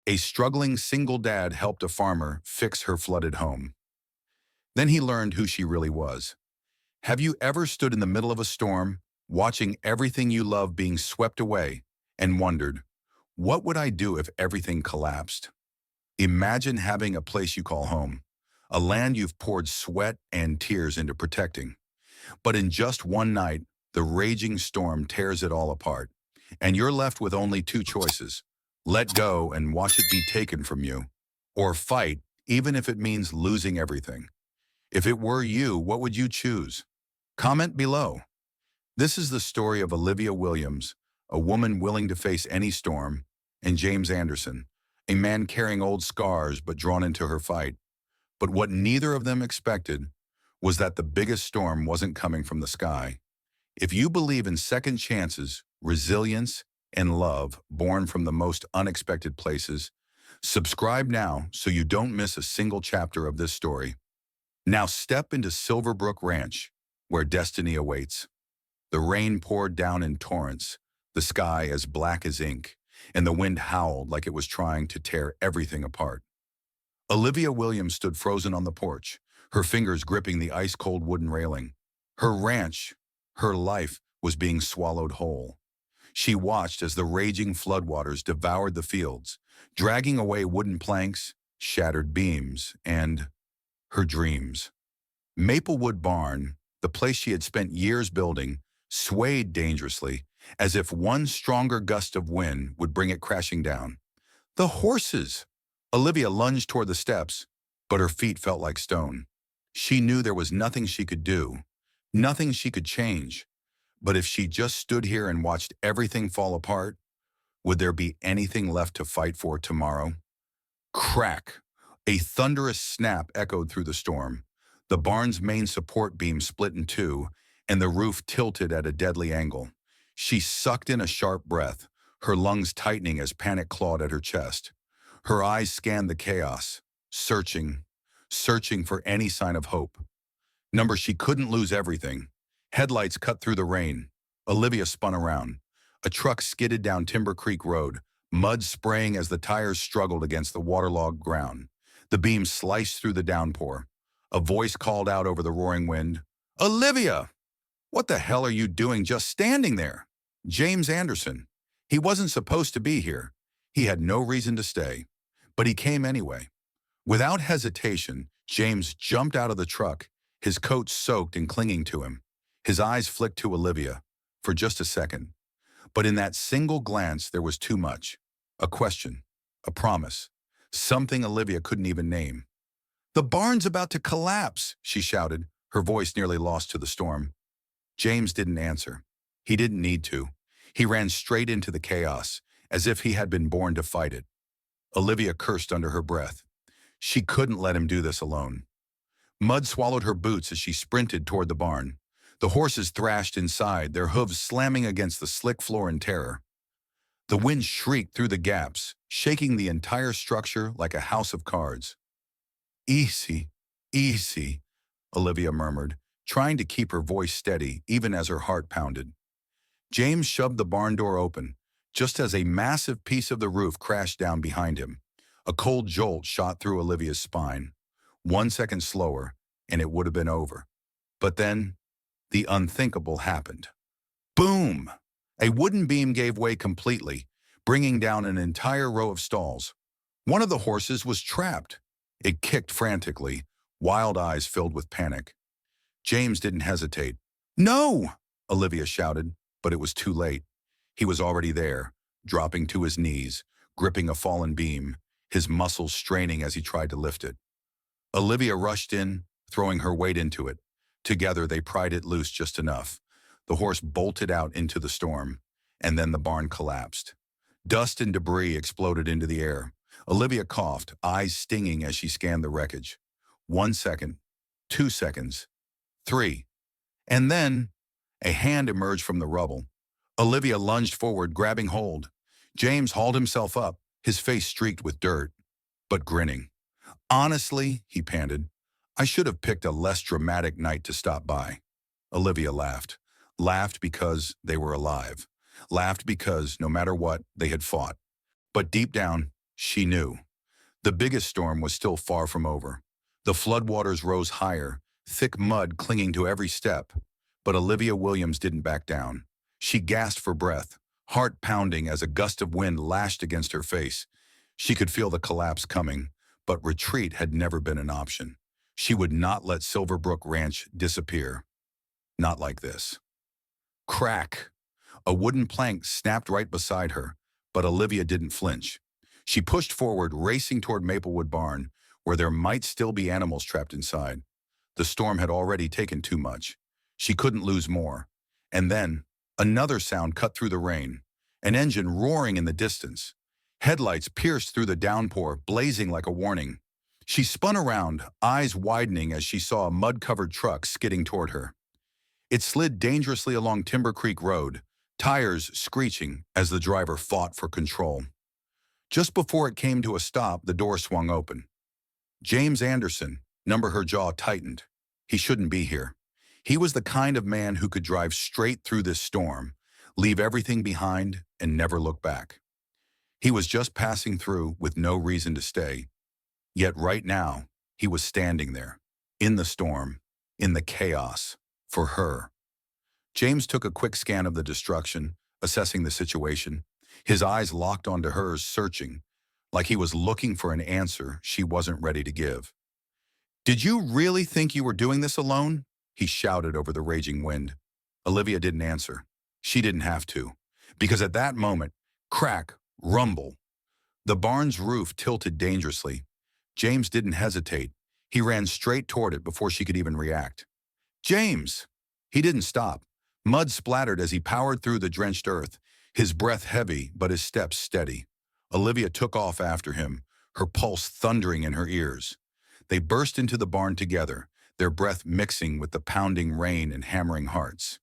A struggling single dad helped a farmer fix her flooded home. Then he learned who she really was. Have you ever stood in the middle of a storm, watching everything you love being swept away, and wondered, what would I do if everything collapsed? Imagine having a place you call home, a land you've poured sweat and tears into protecting. But in just one night, the raging storm tears it all apart, and you're left with only two choices: let go and watch it be taken from you, or fight, even if it means losing everything. If it were you, what would you choose? Comment below. This is the story of Olivia Williams, a woman willing to face any storm, and James Anderson, a man carrying old scars but drawn into her fight. But what neither of them expected was that the biggest storm wasn't coming from the sky. If you believe in second chances, resilience, and love born from the most unexpected places, subscribe now so you don't miss a single chapter of this story. Now step into Silverbrook Ranch, where destiny awaits. The rain poured down in torrents, the sky as black as ink, and the wind howled like it was trying to tear everything apart. Olivia Williams stood frozen on the porch, her fingers gripping the ice-cold wooden railing. Her ranch, her life, was being swallowed whole. She watched as the raging floodwaters devoured the fields, dragging away wooden planks, shattered beams, and her dreams. Maplewood Barn, the place she had spent years building, swayed dangerously, as if one stronger gust of wind would bring it crashing down. The horses! Olivia lunged toward the steps, but her feet felt like stone. She knew there was nothing she could do, nothing she could change. But if she just stood here and watched everything fall apart, would there be anything left to fight for tomorrow? Crack! A thunderous snap echoed through the storm. The barn's main support beam split in two, and the roof tilted at a deadly angle. She sucked in a sharp breath, her lungs tightening as panic clawed at her chest. Her eyes scanned the chaos, searching for any sign of hope. She couldn't lose everything. Headlights cut through the rain. Olivia spun around. A truck skidded down Timber Creek Road, mud spraying as the tires struggled against the waterlogged ground. The beam sliced through the downpour. A voice called out over the roaring wind, "Olivia! What the hell are you doing just standing there?" James Anderson. He wasn't supposed to be here. He had no reason to stay. But he came anyway. Without hesitation, James jumped out of the truck, his coat soaked and clinging to him. His eyes flicked to Olivia, for just a second. But in that single glance, there was too much. A question, a promise, something Olivia couldn't even name. "The barn's about to collapse," she shouted, her voice nearly lost to the storm. James didn't answer. He didn't need to. He ran straight into the chaos, as if he had been born to fight it. Olivia cursed under her breath. She couldn't let him do this alone. Mud swallowed her boots as she sprinted toward the barn. The horses thrashed inside, their hooves slamming against the slick floor in terror. The wind shrieked through the gaps, shaking the entire structure like a house of cards. "Easy, easy," Olivia murmured, trying to keep her voice steady even as her heart pounded. James shoved the barn door open, just as a massive piece of the roof crashed down behind him. A cold jolt shot through Olivia's spine. 1 second slower, and it would have been over. But then, the unthinkable happened. Boom! A wooden beam gave way completely, bringing down an entire row of stalls. One of the horses was trapped. It kicked frantically, wild eyes filled with panic. James didn't hesitate. "No!" Olivia shouted, but it was too late. He was already there, dropping to his knees, gripping a fallen beam, his muscles straining as he tried to lift it. Olivia rushed in, throwing her weight into it. Together they pried it loose just enough. The horse bolted out into the storm, and then the barn collapsed. Dust and debris exploded into the air. Olivia coughed, eyes stinging as she scanned the wreckage. 1 second, 2 seconds, 3. And then, a hand emerged from the rubble. Olivia lunged forward, grabbing hold. James hauled himself up, his face streaked with dirt, but grinning. "Honestly," he panted, "I should have picked a less dramatic night to stop by." Olivia laughed. Laughed because they were alive. Laughed because, no matter what, they had fought. But deep down, She knew. The biggest storm was still far from over. The floodwaters rose higher, thick mud clinging to every step. But Olivia Williams didn't back down. She gasped for breath, heart pounding as a gust of wind lashed against her face. She could feel the collapse coming, but retreat had never been an option. She would not let Silverbrook Ranch disappear. Not like this. Crack! A wooden plank snapped right beside her, but Olivia didn't flinch. She pushed forward, racing toward Maplewood Barn, where there might still be animals trapped inside. The storm had already taken too much. She couldn't lose more. And then, another sound cut through the rain, an engine roaring in the distance. Headlights pierced through the downpour, blazing like a warning. She spun around, eyes widening as she saw a mud-covered truck skidding toward her. It slid dangerously along Timber Creek Road, tires screeching as the driver fought for control. Just before it came to a stop, the door swung open. James Anderson, her jaw tightened. He shouldn't be here. He was the kind of man who could drive straight through this storm, leave everything behind, and never look back. He was just passing through with no reason to stay. Yet right now, he was standing there, in the storm, in the chaos, for her. James took a quick scan of the destruction, assessing the situation. His eyes locked onto hers, searching, like he was looking for an answer she wasn't ready to give. "Did you really think you were doing this alone?" he shouted over the raging wind. Olivia didn't answer. She didn't have to, because at that moment, crack, rumble. The barn's roof tilted dangerously. James didn't hesitate. He ran straight toward it before she could even react. "James!" He didn't stop. Mud splattered as he powered through the drenched earth, his breath heavy but his steps steady. Olivia took off after him, her pulse thundering in her ears. They burst into the barn together, their breath mixing with the pounding rain and hammering hearts.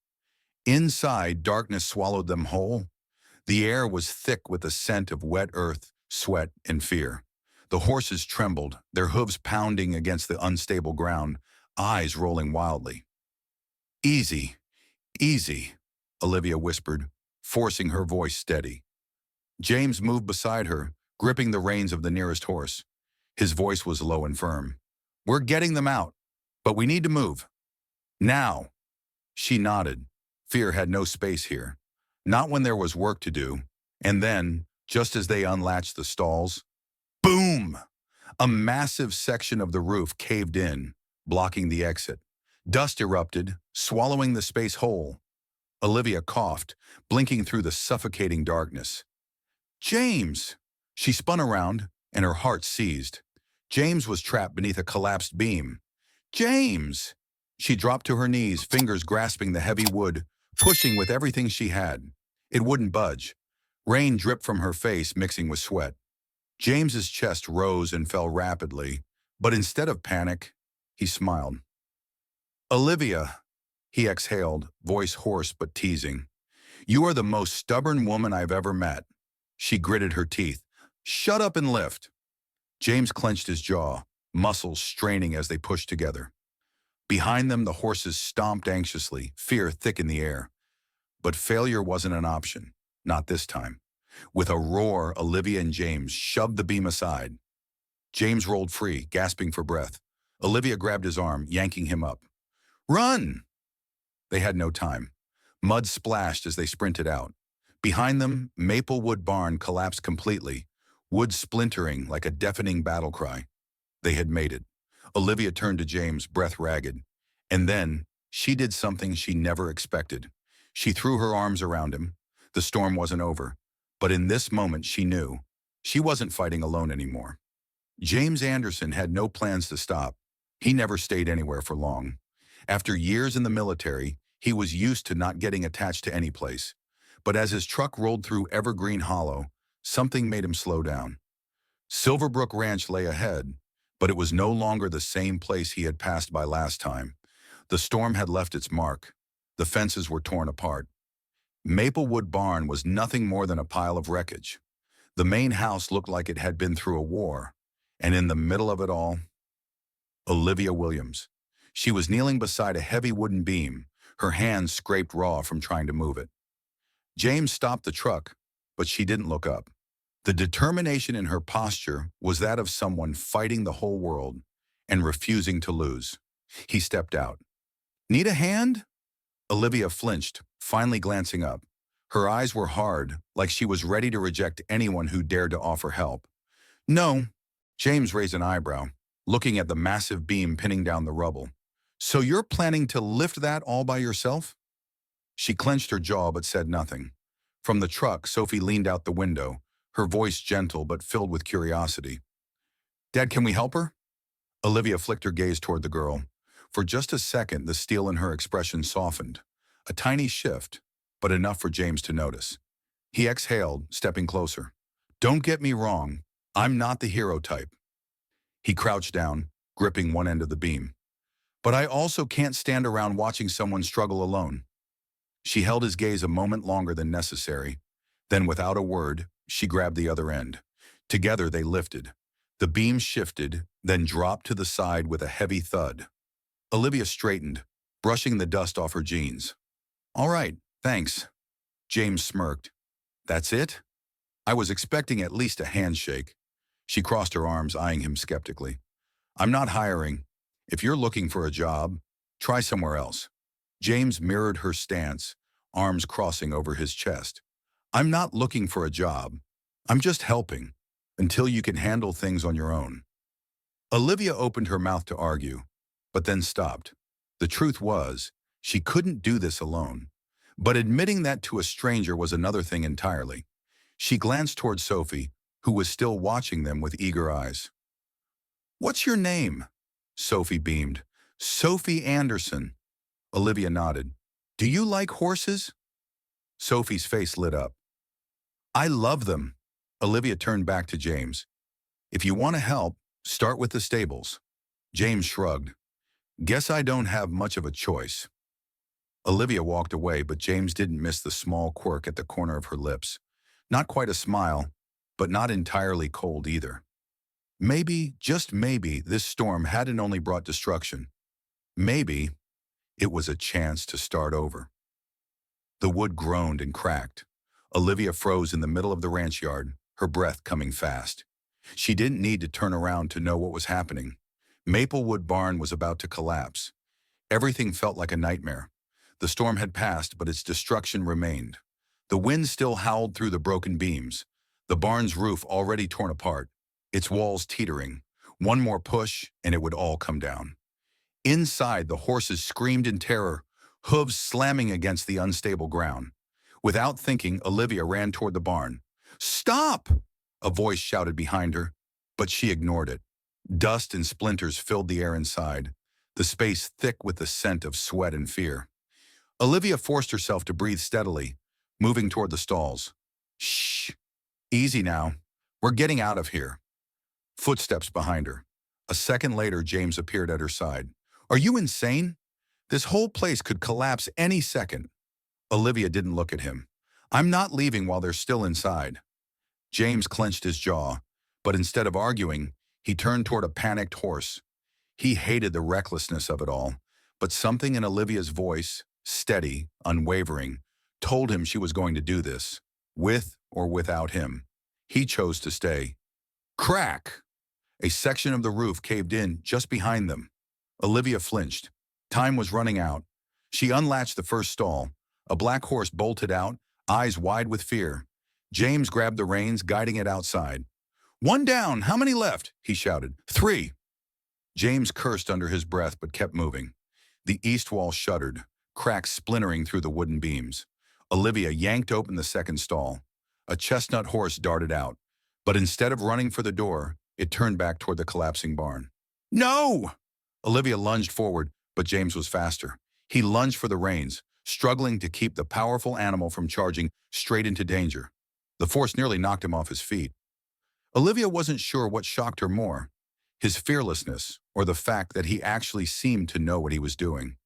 Inside, darkness swallowed them whole. The air was thick with the scent of wet earth, sweat, and fear. The horses trembled, their hooves pounding against the unstable ground, eyes rolling wildly. "Easy, easy," Olivia whispered, forcing her voice steady. James moved beside her, gripping the reins of the nearest horse. His voice was low and firm. "We're getting them out, but we need to move. Now." She nodded. Fear had no space here. Not when there was work to do. And then, just as they unlatched the stalls, boom! A massive section of the roof caved in, blocking the exit. Dust erupted, swallowing the space whole. Olivia coughed, blinking through the suffocating darkness. "James!" She spun around, and her heart seized. James was trapped beneath a collapsed beam. "James!" She dropped to her knees, fingers grasping the heavy wood, pushing with everything she had. It wouldn't budge. Rain dripped from her face, mixing with sweat. James's chest rose and fell rapidly, but instead of panic, he smiled. "Olivia," he exhaled, voice hoarse but teasing. "You are the most stubborn woman I've ever met." She gritted her teeth. "Shut up and lift." James clenched his jaw, muscles straining as they pushed together. Behind them, the horses stomped anxiously, fear thick in the air. But failure wasn't an option, not this time. With a roar, Olivia and James shoved the beam aside. James rolled free, gasping for breath. Olivia grabbed his arm, yanking him up. "Run!" They had no time. Mud splashed as they sprinted out. Behind them, Maplewood Barn collapsed completely, wood splintering like a deafening battle cry. They had made it. Olivia turned to James, breath ragged. And then, she did something she never expected. She threw her arms around him. The storm wasn't over. But in this moment, she knew. She wasn't fighting alone anymore. James Anderson had no plans to stop. He never stayed anywhere for long. After years in the military, he was used to not getting attached to any place. But as his truck rolled through Evergreen Hollow, something made him slow down. Silverbrook Ranch lay ahead, but it was no longer the same place he had passed by last time. The storm had left its mark. The fences were torn apart. Maplewood Barn was nothing more than a pile of wreckage. The main house looked like it had been through a war. And in the middle of it all, Olivia Williams. She was kneeling beside a heavy wooden beam, her hands scraped raw from trying to move it. James stopped the truck, but she didn't look up. The determination in her posture was that of someone fighting the whole world and refusing to lose. He stepped out. Need a hand? Olivia flinched, finally glancing up. Her eyes were hard, like she was ready to reject anyone who dared to offer help. No. James raised an eyebrow, looking at the massive beam pinning down the rubble. So you're planning to lift that all by yourself? She clenched her jaw but said nothing. From the truck, Sophie leaned out the window, her voice gentle but filled with curiosity. Dad, can we help her? Olivia flicked her gaze toward the girl. For just a second, the steel in her expression softened. A tiny shift, but enough for James to notice. He exhaled, stepping closer. Don't get me wrong, I'm not the hero type. He crouched down, gripping one end of the beam. But I also can't stand around watching someone struggle alone. She held his gaze a moment longer than necessary. Then, without a word, she grabbed the other end. Together they lifted. The beam shifted, then dropped to the side with a heavy thud. Olivia straightened, brushing the dust off her jeans. All right, thanks. James smirked. That's it? I was expecting at least a handshake. She crossed her arms, eyeing him skeptically. I'm not hiring. If you're looking for a job, try somewhere else. James mirrored her stance, arms crossing over his chest. I'm not looking for a job. I'm just helping, until you can handle things on your own. Olivia opened her mouth to argue, but then stopped. The truth was, she couldn't do this alone. But admitting that to a stranger was another thing entirely. She glanced toward Sophie, who was still watching them with eager eyes. What's your name? Sophie beamed. Sophie Anderson. Olivia nodded. Do you like horses? Sophie's face lit up. I love them. Olivia turned back to James. If you want to help, start with the stables. James shrugged. Guess I don't have much of a choice. Olivia walked away, but James didn't miss the small quirk at the corner of her lips. Not quite a smile, but not entirely cold either. Maybe, just maybe, this storm hadn't only brought destruction. Maybe it was a chance to start over. The wood groaned and cracked. Olivia froze in the middle of the ranch yard, her breath coming fast. She didn't need to turn around to know what was happening. Maplewood Barn was about to collapse. Everything felt like a nightmare. The storm had passed, but its destruction remained. The wind still howled through the broken beams, the barn's roof already torn apart, its walls teetering. One more push, and it would all come down. Inside, the horses screamed in terror, hooves slamming against the unstable ground. Without thinking, Olivia ran toward the barn. Stop! A voice shouted behind her, but she ignored it. Dust and splinters filled the air inside, the space thick with the scent of sweat and fear. Olivia forced herself to breathe steadily, moving toward the stalls. Shh! Easy now. We're getting out of here. Footsteps behind her. A second later, James appeared at her side. Are you insane? This whole place could collapse any second. Olivia didn't look at him. I'm not leaving while they're still inside. James clenched his jaw, but instead of arguing, he turned toward a panicked horse. He hated the recklessness of it all, but something in Olivia's voice, steady, unwavering, told him she was going to do this, with or without him. He chose to stay. Crack! A section of the roof caved in just behind them. Olivia flinched. Time was running out. She unlatched the first stall. A black horse bolted out, eyes wide with fear. James grabbed the reins, guiding it outside. One down! How many left? He shouted. 3. James cursed under his breath but kept moving. The east wall shuddered, cracks splintering through the wooden beams. Olivia yanked open the second stall. A chestnut horse darted out, but instead of running for the door, it turned back toward the collapsing barn. No! Olivia lunged forward, but James was faster. He lunged for the reins, struggling to keep the powerful animal from charging straight into danger. The force nearly knocked him off his feet. Olivia wasn't sure what shocked her more, his fearlessness or the fact that he actually seemed to know what he was doing.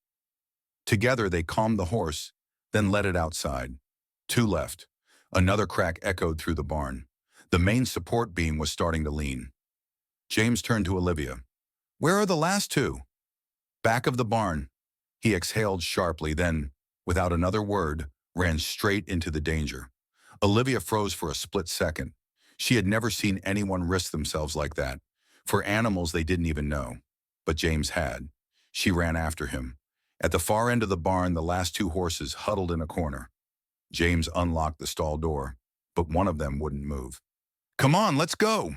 Together they calmed the horse, then led it outside. 2 left. Another crack echoed through the barn. The main support beam was starting to lean. James turned to Olivia. Where are the last 2? Back of the barn. He exhaled sharply, then, without another word, ran straight into the danger. Olivia froze for a split second. She had never seen anyone risk themselves like that, for animals they didn't even know. But James had. She ran after him. At the far end of the barn, the last two horses huddled in a corner. James unlocked the stall door, but one of them wouldn't move. "Come on, let's go!"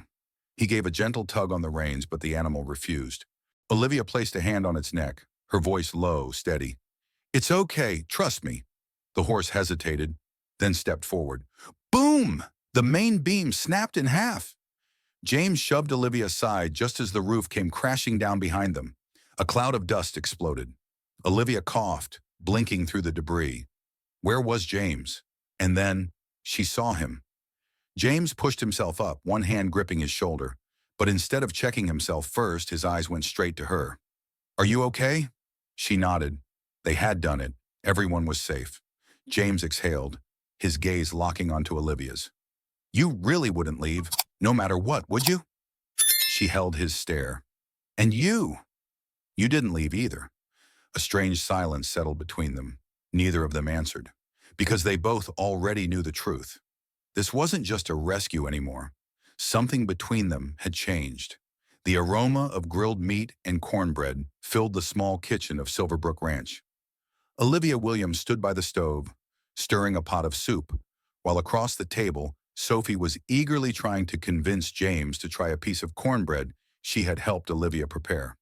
He gave a gentle tug on the reins, but the animal refused. Olivia placed a hand on its neck, her voice low, steady. "It's okay, trust me." The horse hesitated, then stepped forward. Boom! The main beam snapped in half. James shoved Olivia aside just as the roof came crashing down behind them. A cloud of dust exploded. Olivia coughed, blinking through the debris. Where was James? And then she saw him. James pushed himself up, one hand gripping his shoulder, but instead of checking himself first, his eyes went straight to her. "Are you okay?" She nodded. They had done it. Everyone was safe. James exhaled, his gaze locking onto Olivia's. "You really wouldn't leave, no matter what, would you?" She held his stare. "And you? You didn't leave either." A strange silence settled between them. Neither of them answered, because they both already knew the truth. This wasn't just a rescue anymore. Something between them had changed. The aroma of grilled meat and cornbread filled the small kitchen of Silverbrook Ranch. Olivia Williams stood by the stove, stirring a pot of soup, while across the table, Sophie was eagerly trying to convince James to try a piece of cornbread she had helped Olivia prepare.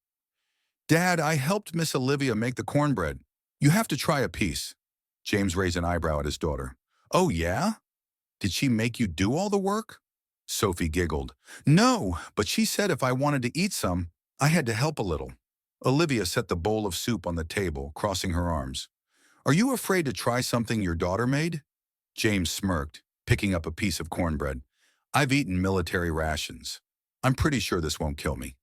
"Dad, I helped Miss Olivia make the cornbread. You have to try a piece." James raised an eyebrow at his daughter. "Oh, yeah? Did she make you do all the work?" Sophie giggled. "No, but she said if I wanted to eat some, I had to help a little." Olivia set the bowl of soup on the table, crossing her arms. "Are you afraid to try something your daughter made?" James smirked, picking up a piece of cornbread. "I've eaten military rations. I'm pretty sure this won't kill me."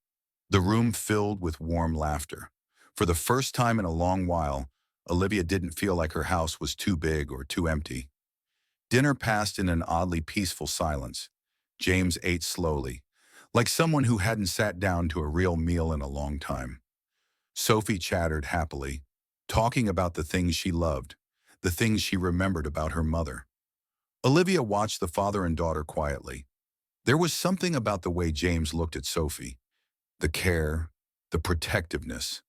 The room filled with warm laughter. For the first time in a long while, Olivia didn't feel like her house was too big or too empty. Dinner passed in an oddly peaceful silence. James ate slowly, like someone who hadn't sat down to a real meal in a long time. Sophie chattered happily, talking about the things she loved, the things she remembered about her mother. Olivia watched the father and daughter quietly. There was something about the way James looked at Sophie, the care, the protectiveness,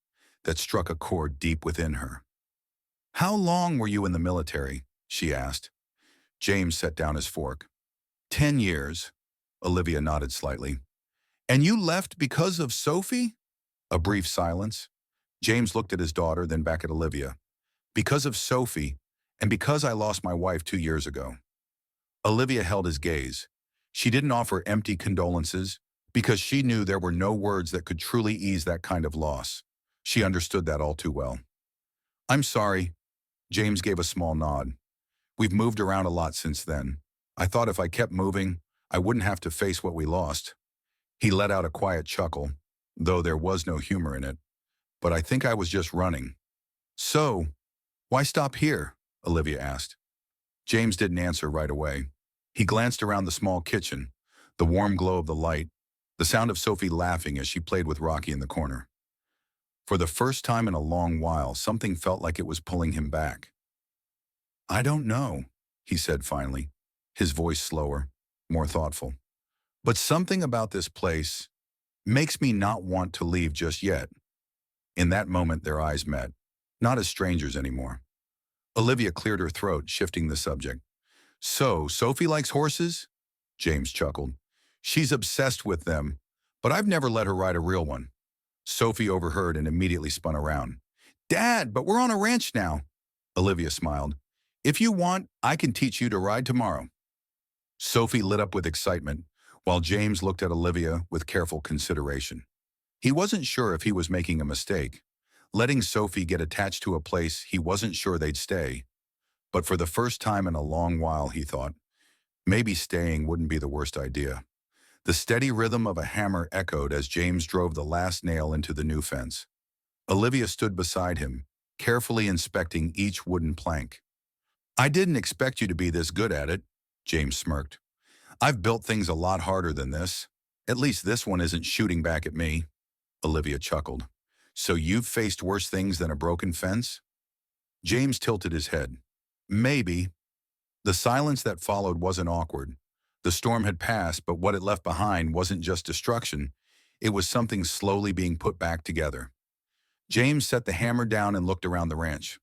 that struck a chord deep within her. "How long were you in the military?" she asked. James set down his fork. 10 years. Olivia nodded slightly. "And you left because of Sophie?" A brief silence. James looked at his daughter, then back at Olivia. "Because of Sophie, and because I lost my wife 2 years ago." Olivia held his gaze. She didn't offer empty condolences, because she knew there were no words that could truly ease that kind of loss. She understood that all too well. "I'm sorry." James gave a small nod. "We've moved around a lot since then. I thought if I kept moving, I wouldn't have to face what we lost." He let out a quiet chuckle, though there was no humor in it. "But I think I was just running." "So, why stop here?" Olivia asked. James didn't answer right away. He glanced around the small kitchen, the warm glow of the light, the sound of Sophie laughing as she played with Rocky in the corner. For the first time in a long while, something felt like it was pulling him back. "I don't know," he said finally, his voice slower, more thoughtful. "But something about this place makes me not want to leave just yet." In that moment, their eyes met, not as strangers anymore. Olivia cleared her throat, shifting the subject. "So, Sophie likes horses?" James chuckled. "She's obsessed with them, but I've never let her ride a real one." Sophie overheard and immediately spun around. "Dad, but we're on a ranch now." Olivia smiled. "If you want, I can teach you to ride tomorrow." Sophie lit up with excitement, while James looked at Olivia with careful consideration. He wasn't sure if he was making a mistake, letting Sophie get attached to a place he wasn't sure they'd stay. But for the first time in a long while, he thought, maybe staying wouldn't be the worst idea. The steady rhythm of a hammer echoed as James drove the last nail into the new fence. Olivia stood beside him, carefully inspecting each wooden plank. "I didn't expect you to be this good at it," James smirked. "I've built things a lot harder than this. At least this one isn't shooting back at me." Olivia chuckled. "So you've faced worse things than a broken fence?" James tilted his head. "Maybe." The silence that followed wasn't awkward, The storm had passed, but what it left behind wasn't just destruction. It was something slowly being put back together. James set the hammer down and looked around the ranch.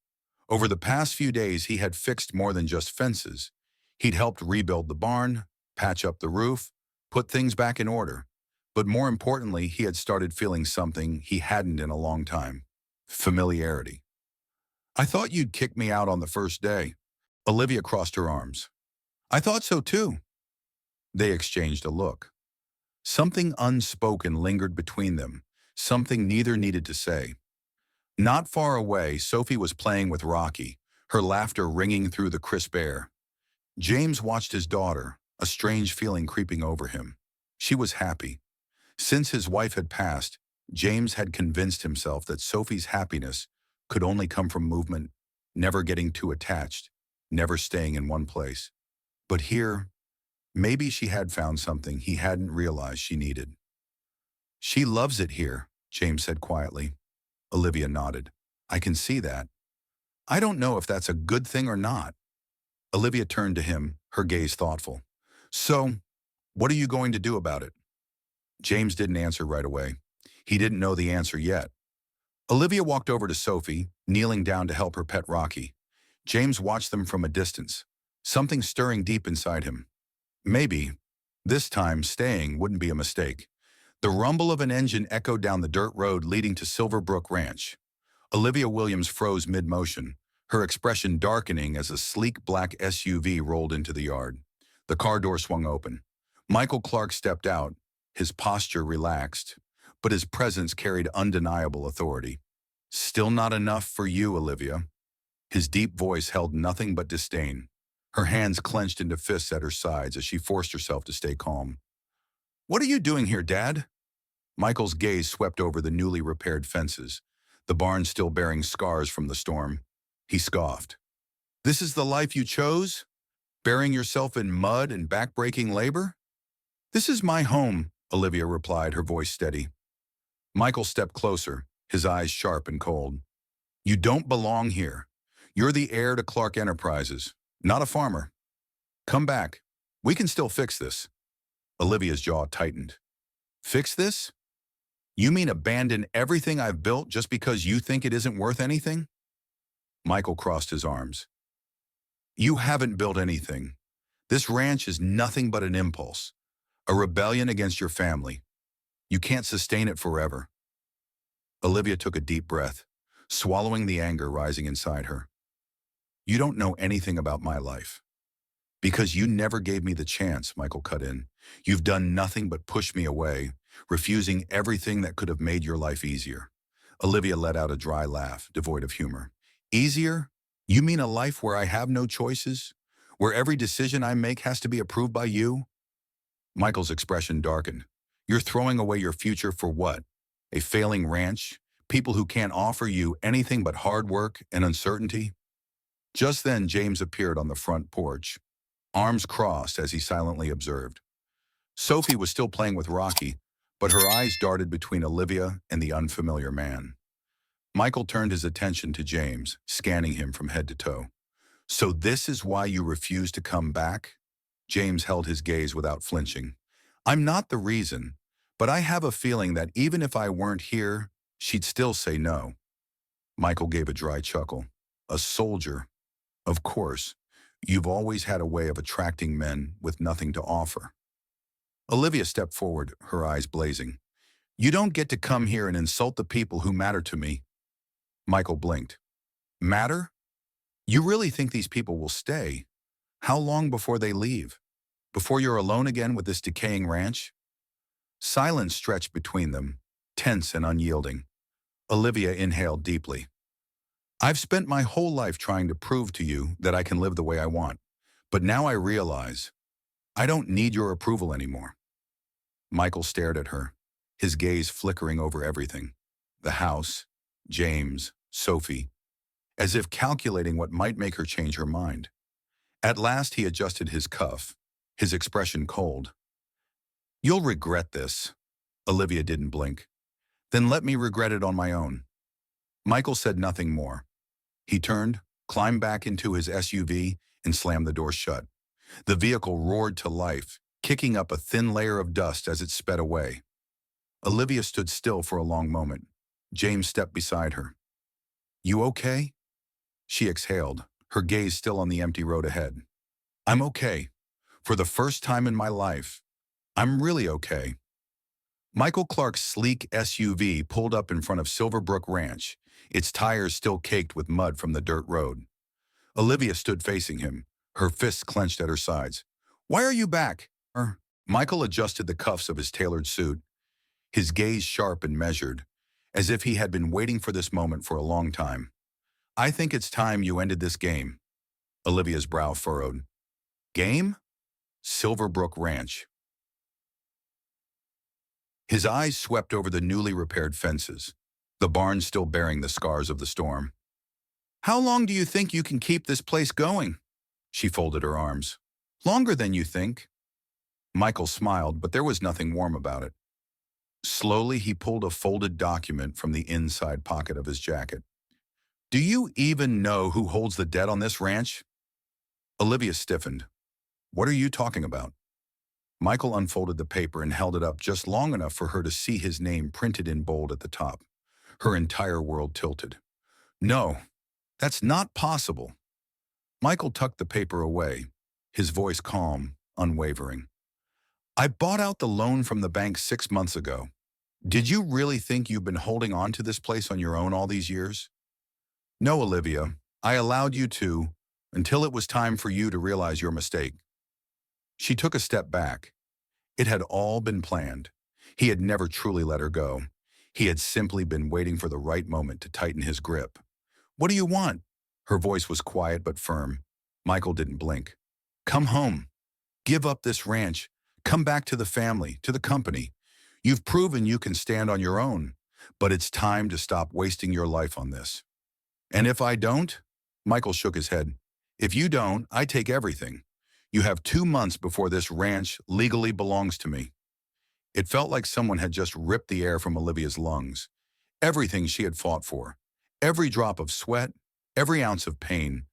Over the past few days, he had fixed more than just fences. He'd helped rebuild the barn, patch up the roof, put things back in order. But more importantly, he had started feeling something he hadn't in a long time: familiarity. "I thought you'd kick me out on the first day." Olivia crossed her arms. "I thought so too." They exchanged a look. Something unspoken lingered between them, something neither needed to say. Not far away, Sophie was playing with Rocky, her laughter ringing through the crisp air. James watched his daughter, a strange feeling creeping over him. She was happy. Since his wife had passed, James had convinced himself that Sophie's happiness could only come from movement, never getting too attached, never staying in one place. But here, maybe she had found something he hadn't realized she needed. "She loves it here," James said quietly. Olivia nodded. "I can see that. I don't know if that's a good thing or not." Olivia turned to him, her gaze thoughtful. "So, what are you going to do about it?" James didn't answer right away. He didn't know the answer yet. Olivia walked over to Sophie, kneeling down to help her pet Rocky. James watched them from a distance, something stirring deep inside him. Maybe, this time, staying wouldn't be a mistake. The rumble of an engine echoed down the dirt road leading to Silverbrook Ranch. Olivia Williams froze mid-motion, her expression darkening as a sleek black SUV rolled into the yard. The car door swung open. Michael Clark stepped out, his posture relaxed, but his presence carried undeniable authority. "Still not enough for you, Olivia." His deep voice held nothing but disdain. Her hands clenched into fists at her sides as she forced herself to stay calm. "What are you doing here, Dad?" Michael's gaze swept over the newly repaired fences, the barn still bearing scars from the storm. He scoffed. "This is the life you chose? Burying yourself in mud and backbreaking labor?" "This is my home," Olivia replied, her voice steady. Michael stepped closer, his eyes sharp and cold. "You don't belong here. You're the heir to Clark Enterprises, not a farmer. Come back. We can still fix this." Olivia's jaw tightened. "Fix this? You mean abandon everything I've built just because you think it isn't worth anything?" Michael crossed his arms. "You haven't built anything. This ranch is nothing but an impulse, a rebellion against your family. You can't sustain it forever." Olivia took a deep breath, swallowing the anger rising inside her. "You don't know anything about my life." "Because you never gave me the chance," Michael cut in. "You've done nothing but push me away, refusing everything that could have made your life easier." Olivia let out a dry laugh, devoid of humor. "Easier? You mean a life where I have no choices? Where every decision I make has to be approved by you?" Michael's expression darkened. "You're throwing away your future for what? A failing ranch? People who can't offer you anything but hard work and uncertainty?" Just then, James appeared on the front porch, arms crossed as he silently observed. Sophie was still playing with Rocky, but her eyes darted between Olivia and the unfamiliar man. Michael turned his attention to James, scanning him from head to toe. "So this is why you refuse to come back?" James held his gaze without flinching. "I'm not the reason, but I have a feeling that even if I weren't here, she'd still say no." Michael gave a dry chuckle. "A soldier. Of course, you've always had a way of attracting men with nothing to offer." Olivia stepped forward, her eyes blazing. "You don't get to come here and insult the people who matter to me." Michael blinked. "Matter? You really think these people will stay? How long before they leave? Before you're alone again with this decaying ranch?" Silence stretched between them, tense and unyielding. Olivia inhaled deeply. "I've spent my whole life trying to prove to you that I can live the way I want, but now I realize I don't need your approval anymore." Michael stared at her, his gaze flickering over everything: the house, James, Sophie, as if calculating what might make her change her mind. At last he adjusted his cuff, his expression cold. "You'll regret this." Olivia didn't blink. "Then let me regret it on my own." Michael said nothing more. He turned, climbed back into his SUV, and slammed the door shut. The vehicle roared to life, kicking up a thin layer of dust as it sped away. Olivia stood still for a long moment. James stepped beside her. "You okay?" She exhaled, her gaze still on the empty road ahead. "I'm okay. For the first time in my life, I'm really okay." Michael Clark's sleek SUV pulled up in front of Silverbrook Ranch, its tires still caked with mud from the dirt road. Olivia stood facing him, her fists clenched at her sides. "Why are you back?" Michael adjusted the cuffs of his tailored suit, his gaze sharp and measured, as if he had been waiting for this moment for a long time. "I think it's time you ended this game." Olivia's brow furrowed. "Game?" "Silverbrook Ranch." His eyes swept over the newly repaired fences, the barn still bearing the scars of the storm. "How long do you think you can keep this place going?" She folded her arms. "Longer than you think." Michael smiled, but there was nothing warm about it. Slowly, he pulled a folded document from the inside pocket of his jacket. "Do you even know who holds the debt on this ranch?" Olivia stiffened. "What are you talking about?" Michael unfolded the paper and held it up just long enough for her to see his name printed in bold at the top. Her entire world tilted. "No, that's not possible." Michael tucked the paper away, his voice calm, unwavering. "I bought out the loan from the bank 6 months ago. Did you really think you've been holding on to this place on your own all these years?" "No, Olivia, I allowed you to, until it was time for you to realize your mistake." She took a step back. It had all been planned. He had never truly let her go. He had simply been waiting for the right moment to tighten his grip. "What do you want?" Her voice was quiet but firm. Michael didn't blink. "Come home. Give up this ranch. Come back to the family, to the company. You've proven you can stand on your own, but it's time to stop wasting your life on this." "And if I don't?" Michael shook his head. "If you don't, I take everything. You have 2 months before this ranch legally belongs to me." It felt like someone had just ripped the air from Olivia's lungs. Everything she had fought for, every drop of sweat, every ounce of pain.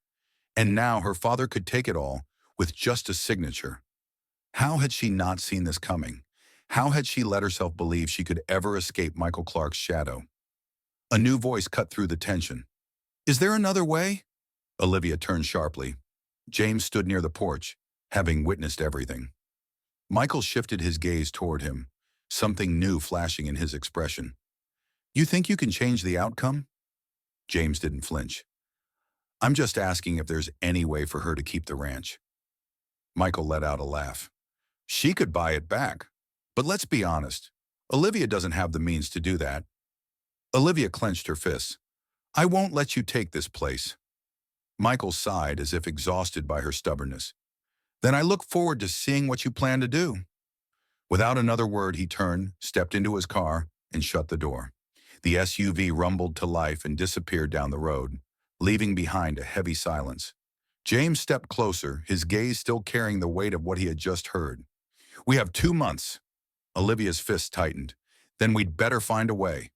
And now her father could take it all with just a signature. How had she not seen this coming? How had she let herself believe she could ever escape Michael Clark's shadow? A new voice cut through the tension. "Is there another way?" Olivia turned sharply. James stood near the porch, having witnessed everything. Michael shifted his gaze toward him, something new flashing in his expression. "You think you can change the outcome?" James didn't flinch. "I'm just asking if there's any way for her to keep the ranch." Michael let out a laugh. "She could buy it back. But let's be honest. Olivia doesn't have the means to do that." Olivia clenched her fists. "I won't let you take this place." Michael sighed as if exhausted by her stubbornness. "Then I look forward to seeing what you plan to do." Without another word, he turned, stepped into his car, and shut the door. The SUV rumbled to life and disappeared down the road, leaving behind a heavy silence. James stepped closer, his gaze still carrying the weight of what he had just heard. "We have 2 months." Olivia's fist tightened. "Then we'd better find a way."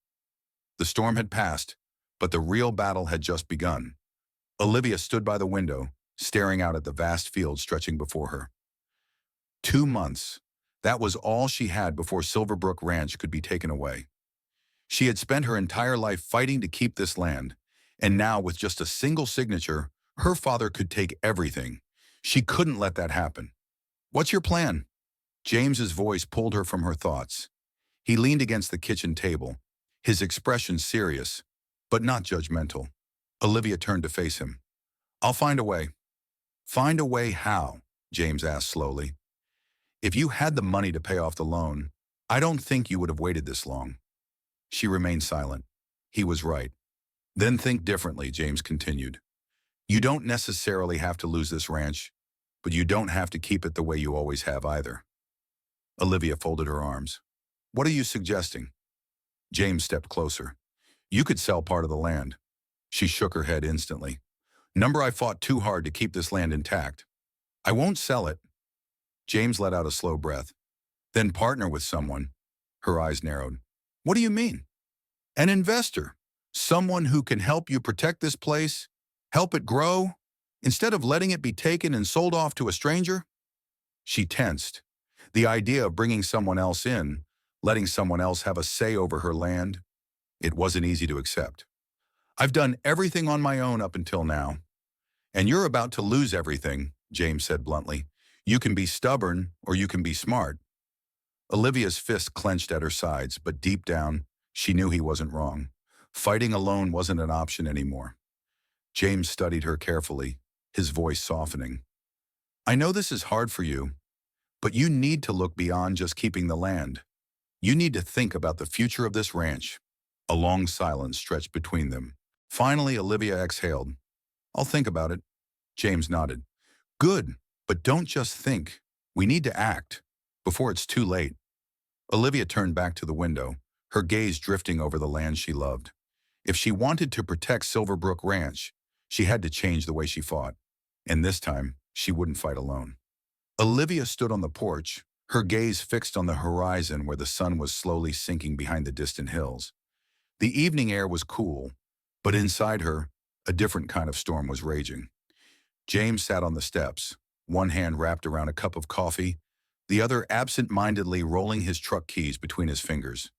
The storm had passed, but the real battle had just begun. Olivia stood by the window, staring out at the vast field stretching before her. 2 months. That was all she had before Silverbrook Ranch could be taken away. She had spent her entire life fighting to keep this land, and now with just a single signature, her father could take everything. She couldn't let that happen. "What's your plan?" James's voice pulled her from her thoughts. He leaned against the kitchen table, his expression serious, but not judgmental. Olivia turned to face him. "I'll find a way." "Find a way how?" James asked slowly. "If you had the money to pay off the loan, I don't think you would have waited this long." She remained silent. He was right. "Then think differently," James continued. "You don't necessarily have to lose this ranch, but you don't have to keep it the way you always have either." Olivia folded her arms. "What are you suggesting?" James stepped closer. "You could sell part of the land." She shook her head instantly. "Number, I fought too hard to keep this land intact. I won't sell it." James let out a slow breath. "Then partner with someone." Her eyes narrowed. "What do you mean?" "An investor. Someone who can help you protect this place, help it grow, instead of letting it be taken and sold off to a stranger." She tensed. The idea of bringing someone else in, letting someone else have a say over her land, it wasn't easy to accept. I've done everything on my own up until now. And you're about to lose everything, James said bluntly. You can be stubborn or you can be smart. Olivia's fist clenched at her sides, but deep down, she knew he wasn't wrong. Fighting alone wasn't an option anymore. James studied her carefully, his voice softening. I know this is hard for you, but you need to look beyond just keeping the land. You need to think about the future of this ranch. A long silence stretched between them. Finally, Olivia exhaled. I'll think about it. James nodded. Good, but don't just think. We need to act, before it's too late. Olivia turned back to the window, her gaze drifting over the land she loved. If she wanted to protect Silverbrook Ranch, she had to change the way she fought. And this time, she wouldn't fight alone. Olivia stood on the porch, her gaze fixed on the horizon where the sun was slowly sinking behind the distant hills. The evening air was cool, but inside her, a different kind of storm was raging. James sat on the steps, one hand wrapped around a cup of coffee, the other absent-mindedly rolling his truck keys between his fingers.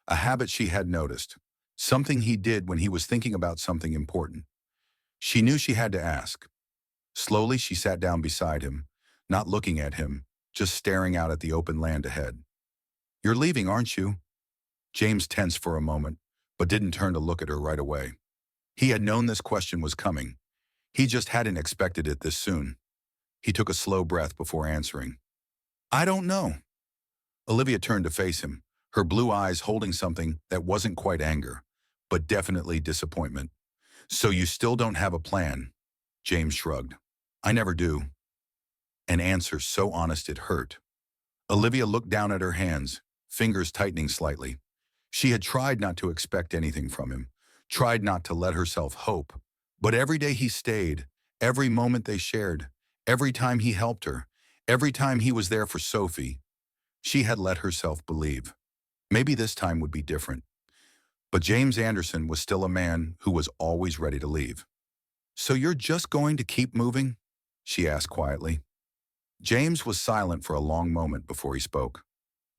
A habit she had noticed, something he did when he was thinking about something important. She knew she had to ask. Slowly, she sat down beside him, not looking at him, just staring out at the open land ahead. You're leaving, aren't you? James tensed for a moment, but didn't turn to look at her right away. He had known this question was coming. He just hadn't expected it this soon. He took a slow breath before answering. I don't know. Olivia turned to face him, her blue eyes holding something that wasn't quite anger, but definitely disappointment. So you still don't have a plan? James shrugged. I never do. An answer so honest it hurt. Olivia looked down at her hands, fingers tightening slightly. She had tried not to expect anything from him, tried not to let herself hope. But every day he stayed, every moment they shared, every time he helped her, every time he was there for Sophie, she had let herself believe. Maybe this time would be different. But James Anderson was still a man who was always ready to leave. So you're just going to keep moving? She asked quietly. James was silent for a long moment before he spoke.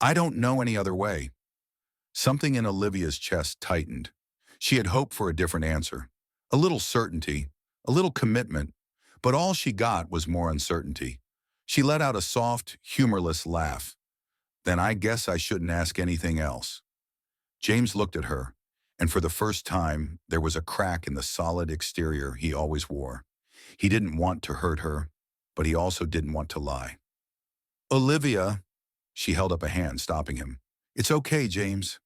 I don't know any other way. Something in Olivia's chest tightened. She had hoped for a different answer. A little certainty, a little commitment, but all she got was more uncertainty. She let out a soft, humorless laugh. Then I guess I shouldn't ask anything else. James looked at her, and for the first time, there was a crack in the solid exterior he always wore. He didn't want to hurt her, but he also didn't want to lie. Olivia, she held up a hand, stopping him. It's okay, James.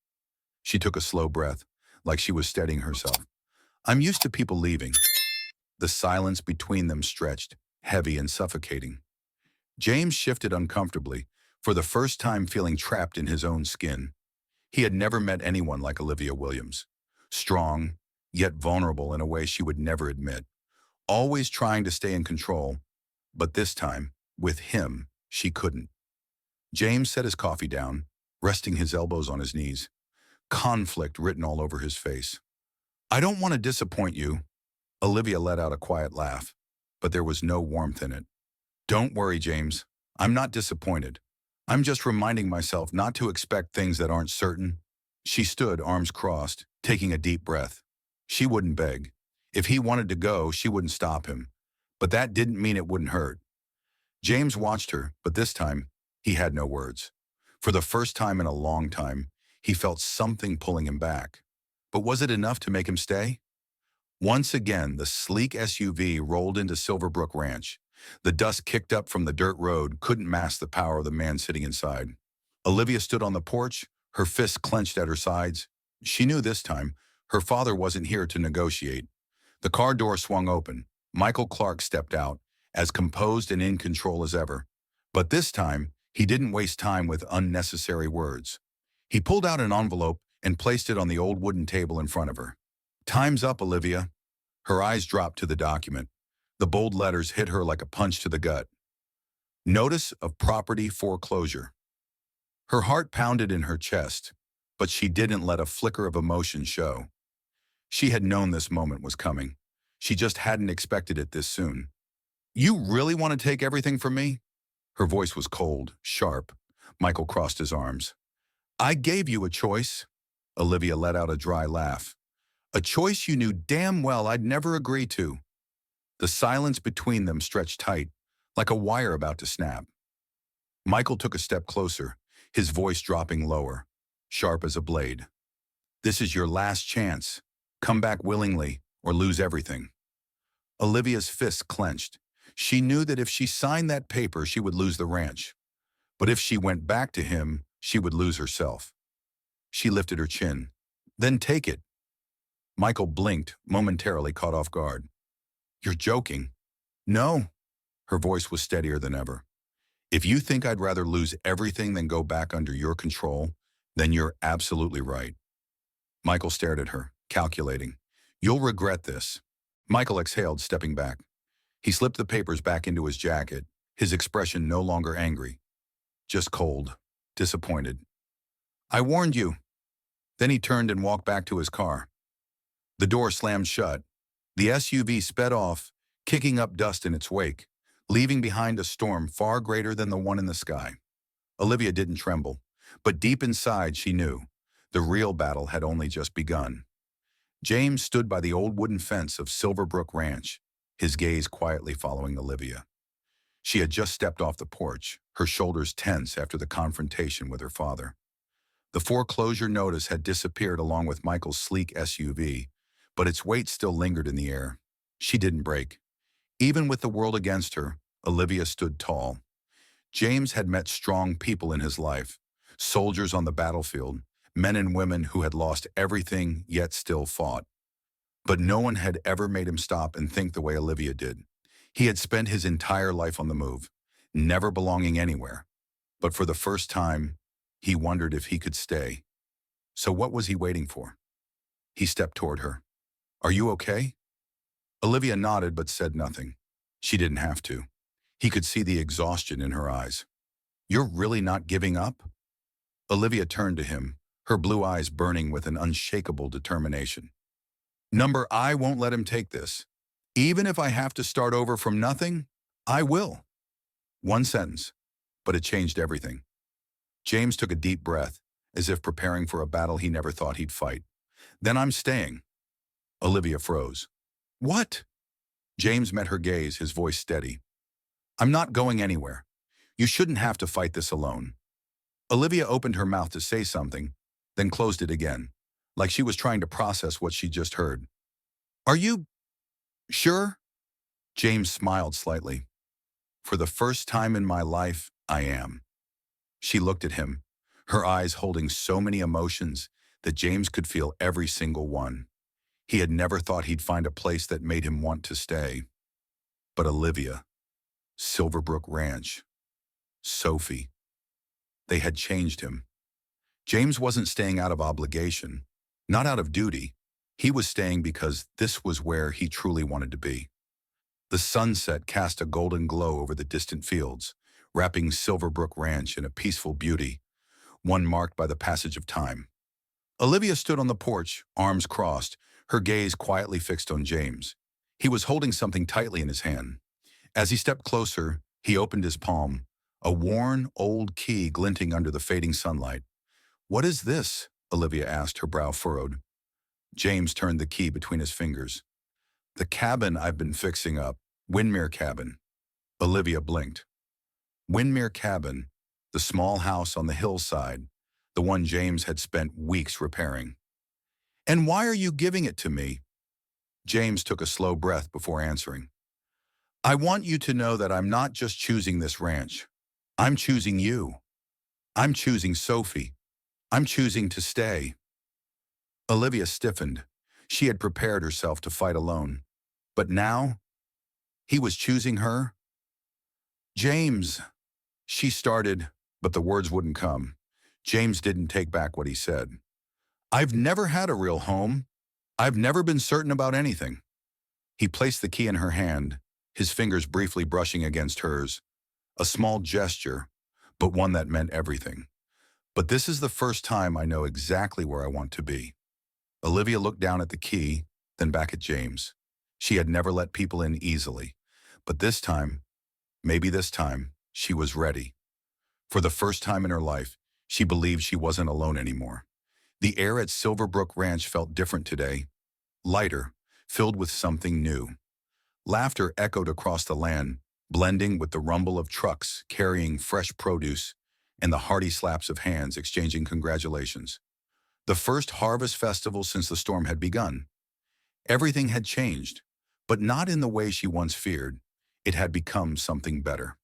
She took a slow breath, like she was steadying herself. I'm used to people leaving. The silence between them stretched, heavy and suffocating. James shifted uncomfortably, for the first time feeling trapped in his own skin. He had never met anyone like Olivia Williams. Strong, yet vulnerable in a way she would never admit. Always trying to stay in control, but this time, with him, she couldn't. James set his coffee down, resting his elbows on his knees. Conflict written all over his face. I don't want to disappoint you. Olivia let out a quiet laugh, but there was no warmth in it. Don't worry, James. I'm not disappointed. I'm just reminding myself not to expect things that aren't certain. She stood, arms crossed, taking a deep breath. She wouldn't beg. If he wanted to go, she wouldn't stop him. But that didn't mean it wouldn't hurt. James watched her, but this time, he had no words. For the first time in a long time, he felt something pulling him back. But was it enough to make him stay? Once again, the sleek SUV rolled into Silverbrook Ranch. The dust kicked up from the dirt road couldn't mask the power of the man sitting inside. Olivia stood on the porch, her fists clenched at her sides. She knew this time her father wasn't here to negotiate. The car door swung open. Michael Clark stepped out, as composed and in control as ever. But this time, he didn't waste time with unnecessary words. He pulled out an envelope and placed it on the old wooden table in front of her. Time's up, Olivia. Her eyes dropped to the document. The bold letters hit her like a punch to the gut. Notice of property foreclosure. Her heart pounded in her chest, but she didn't let a flicker of emotion show. She had known this moment was coming. She just hadn't expected it this soon. You really want to take everything from me? Her voice was cold, sharp. Michael crossed his arms. I gave you a choice. Olivia let out a dry laugh. A choice you knew damn well I'd never agree to. The silence between them stretched tight, like a wire about to snap. Michael took a step closer, his voice dropping lower, sharp as a blade. This is your last chance. Come back willingly, or lose everything. Olivia's fists clenched. She knew that if she signed that paper, she would lose the ranch. But if she went back to him, she would lose herself. She lifted her chin. Then take it. Michael blinked, momentarily caught off guard. You're joking. No. Her voice was steadier than ever. If you think I'd rather lose everything than go back under your control, then you're absolutely right. Michael stared at her, calculating. You'll regret this. Michael exhaled, stepping back. He slipped the papers back into his jacket, his expression no longer angry, just cold, disappointed. I warned you. Then he turned and walked back to his car. The door slammed shut. The SUV sped off, kicking up dust in its wake, leaving behind a storm far greater than the one in the sky. Olivia didn't tremble, but deep inside she knew the real battle had only just begun. James stood by the old wooden fence of Silverbrook Ranch, his gaze quietly following Olivia. She had just stepped off the porch, her shoulders tense after the confrontation with her father. The foreclosure notice had disappeared along with Michael's sleek SUV, but its weight still lingered in the air. She didn't break. Even with the world against her, Olivia stood tall. James had met strong people in his life, soldiers on the battlefield, men and women who had lost everything yet still fought. But no one had ever made him stop and think the way Olivia did. He had spent his entire life on the move, never belonging anywhere. But for the first time, he wondered if he could stay. So what was he waiting for? He stepped toward her. Are you okay? Olivia nodded but said nothing. She didn't have to. He could see the exhaustion in her eyes. You're really not giving up? Olivia turned to him, her blue eyes burning with an unshakable determination. I won't let him take this. Even if I have to start over from nothing, I will. One sentence, but it changed everything. James took a deep breath, as if preparing for a battle he never thought he'd fight. Then I'm staying. Olivia froze. What? James met her gaze, his voice steady. I'm not going anywhere. You shouldn't have to fight this alone. Olivia opened her mouth to say something, then closed it again, like she was trying to process what she just heard. Are you sure? James smiled slightly. For the first time in my life, I am. She looked at him, her eyes holding so many emotions that James could feel every single one. He had never thought he'd find a place that made him want to stay. But Olivia, Silverbrook Ranch, Sophie, they had changed him. James wasn't staying out of obligation, not out of duty. He was staying because this was where he truly wanted to be. The sunset cast a golden glow over the distant fields, wrapping Silverbrook Ranch in a peaceful beauty, one marked by the passage of time. Olivia stood on the porch, arms crossed, her gaze quietly fixed on James. He was holding something tightly in his hand. As he stepped closer, he opened his palm, a worn, old key glinting under the fading sunlight. What is this? Olivia asked, her brow furrowed. James turned the key between his fingers. The cabin I've been fixing up, Windmere Cabin. Olivia blinked. Windmere Cabin, the small house on the hillside, the one James had spent weeks repairing. And why are you giving it to me? James took a slow breath before answering. I want you to know that I'm not just choosing this ranch. I'm choosing you. I'm choosing Sophie. I'm choosing to stay. Olivia stiffened. She had prepared herself to fight alone. But now, he was choosing her. James, she started, but the words wouldn't come. James didn't take back what he said. I've never had a real home. I've never been certain about anything. He placed the key in her hand, his fingers briefly brushing against hers. A small gesture, but one that meant everything. But this is the first time I know exactly where I want to be. Olivia looked down at the key, then back at James. She had never let people in easily. But this time, maybe this time, she was ready. For the first time in her life, she believed she wasn't alone anymore. The air at Silverbrook Ranch felt different today, lighter, filled with something new. Laughter echoed across the land, blending with the rumble of trucks carrying fresh produce and the hearty slaps of hands exchanging congratulations. The first harvest festival since the storm had begun. Everything had changed, but not in the way she once feared. It had become something better.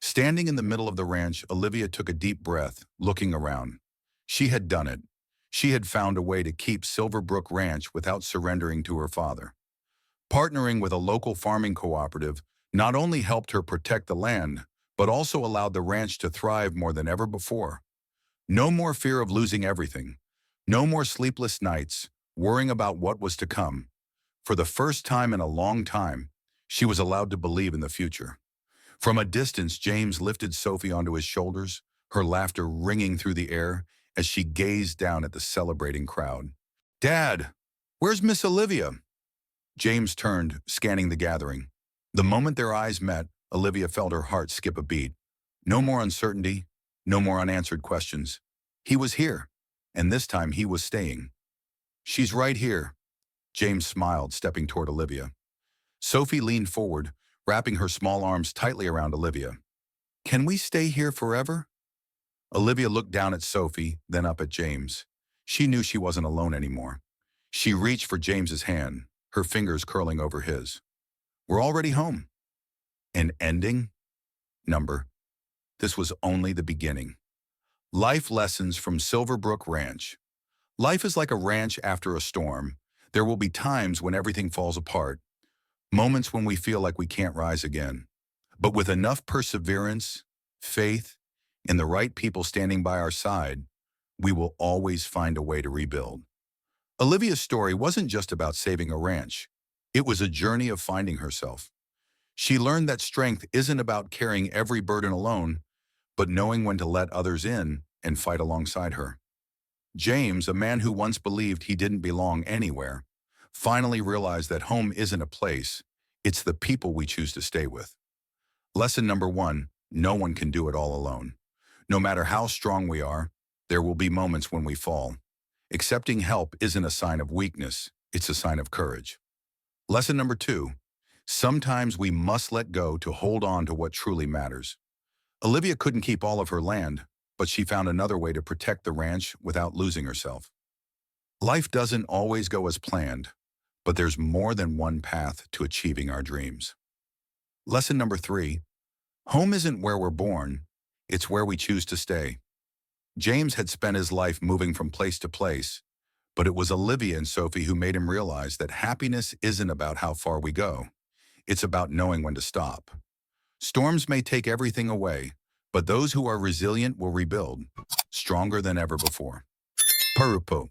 Standing in the middle of the ranch, Olivia took a deep breath, looking around. She had done it. She had found a way to keep Silverbrook Ranch without surrendering to her father. Partnering with a local farming cooperative not only helped her protect the land, but also allowed the ranch to thrive more than ever before. No more fear of losing everything. No more sleepless nights, worrying about what was to come. For the first time in a long time, she was allowed to believe in the future. From a distance, James lifted Sophie onto his shoulders, her laughter ringing through the air as she gazed down at the celebrating crowd. "Dad, where's Miss Olivia?" James turned, scanning the gathering. The moment their eyes met, Olivia felt her heart skip a beat. No more uncertainty, no more unanswered questions. He was here, and this time he was staying. "She's right here." James smiled, stepping toward Olivia. Sophie leaned forward, wrapping her small arms tightly around Olivia. "Can we stay here forever?" Olivia looked down at Sophie, then up at James. She knew she wasn't alone anymore. She reached for James's hand, her fingers curling over his. "We're already home." An ending? Number. This was only the beginning. Life lessons from Silverbrook Ranch. Life is like a ranch after a storm. There will be times when everything falls apart, moments when we feel like we can't rise again. But with enough perseverance, faith, and the right people standing by our side, we will always find a way to rebuild. Olivia's story wasn't just about saving a ranch. It was a journey of finding herself. She learned that strength isn't about carrying every burden alone, but knowing when to let others in and fight alongside her. James, a man who once believed he didn't belong anywhere, finally realized that home isn't a place, it's the people we choose to stay with. Lesson number 1, no one can do it all alone. No matter how strong we are, there will be moments when we fall. Accepting help isn't a sign of weakness, it's a sign of courage. Lesson number 2, sometimes we must let go to hold on to what truly matters. Olivia couldn't keep all of her land, but she found another way to protect the ranch without losing herself. Life doesn't always go as planned, but there's more than one path to achieving our dreams. Lesson number 3, home isn't where we're born, it's where we choose to stay. James had spent his life moving from place to place, but it was Olivia and Sophie who made him realize that happiness isn't about how far we go. It's about knowing when to stop. Storms may take everything away, but those who are resilient will rebuild, stronger than ever before. Parupo.